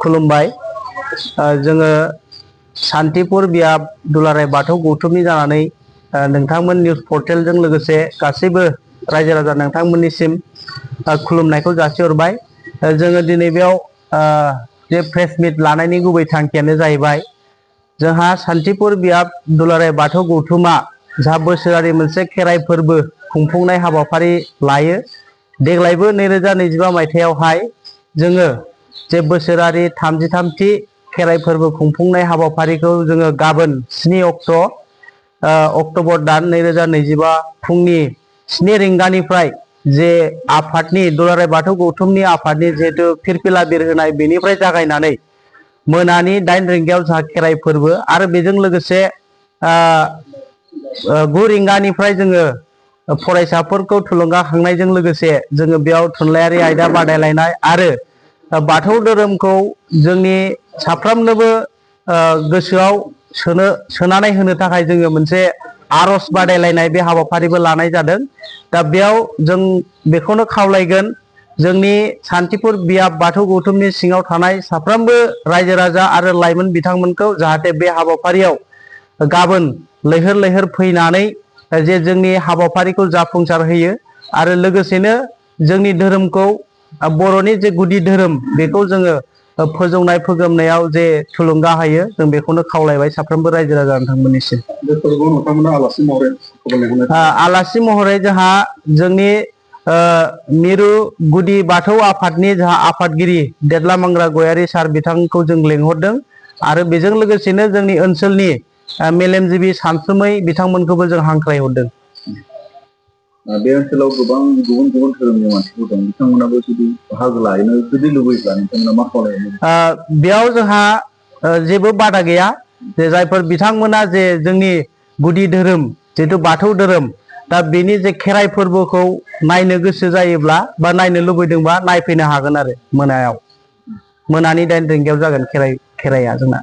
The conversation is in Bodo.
खुलुमबाय। जोङो सान्तिपुर बियाब दुलाराय बाथौ गौथुमनि जानानै नोंथांमोन निउस पर्टेलजों लोगोसे गासैबो रायजो राजा नोंथांमोननिसिम खुलुमनायखौ जासिहरबाय। जोङो दिनै बेयाव जे प्रेस मिट लानायनि गुबै थांखियानो जाहैबाय जोंहा सान्तिपुर बियाब दुलाराय बाथौ गौथुमा जा बोसोरारि मोनसे खेराइ फोरबो खुंफुंनाय हाबाफारि लायो। देग्लायबो 2025 मायथाइयावहाय जोङो जे बोसोरारि 33थि खेराइ फोरबो खुंफुंनाय हाबाफारिखौ जोङो गाबोन 7 अक्ट'बर दान 2025 फुंनि 7 रिंगानिफ्राय जे आफादनि दुलाराय बाथौ गौथुमनि आफादनि जिहेतु फिरफिला बिरहोनाय बेनिफ्राय जागायनानै मोनानि 8 रिंगायाव जोंहा खेराइ फोरबो आरो बेजों लोगोसे 9 रिंगानिफ्राय जोङो फरायसाफोरखौ थुलुंगाखांनायजों लोगोसे जोङो बेयाव थुनलाइयारि आयदा बादायलायनाय आरो बाथौ धोरोमखौ जोंनि साफ्रोमनोबो गोसोआव सोनानै होनो थाखाय जोङो मोनसे आरज बादायलायनाय बे हाबाफारिबो लानाय जादों। दा बेयाव जों बेखौनो खावलायगोन जोंनि सान्तिपुर बियाब बाथौ गौथुमनि सिङाव थानाय साफ्रोमबो रायजो राजा आरो लाइमोन बिथांमोनखौ जाहाथे बे हाबाफारियाव गाबोन लैहोर लैहोर फैनानै जे जोंनि हाबाफारिखौ जाफुंसार होयो आरो लोगोसेनो जोंनि धोरोमखौ बर'नि जे गुदि धोरोम बेखौ जोङो फोजौनाय फोगोमनायाव जे थुलुंगा होयो जों बेखौनो खावलायबाय साफ्रोमबो रायजो राजा नोंथांमोननिसिम। आलासि महरै जोंहा जोंनि मिरु गुदि बाथौ आफादनि जोंहा आफादगिरि देदला मांग्रा गयारि सार बिथांखौ जों लेंहरदों आरो बेजों लोगोसेनो जोंनि ओनसोलनि मेलेमजिबि सानसुमै बिथांमोनखौबो जों हांख्रायहरदों। बे ओनसोलाव गोबां गुबुन गुबुन धोरोमनि मानसिफोर दं, बिथांमोनाबो जुदि बाहागो लानो जुदि लुबैब्ला नोंथांमोना मा खालामो? बेयाव जोंहा जेबो बादा गैया। जे जायफोर बिथांमोना जे जोंनि गुदि धोरोम जिहेथु बाथौ धोरोम दा बेनि जे खेराइ फोरबोखौ नायनो गोसो जायोब्ला बा नायनो लुबैदोंबा नायफैनो हागोन आरो मोनायाव मोनानि 8 रिंगायाव जागोन खेराइया जोंना।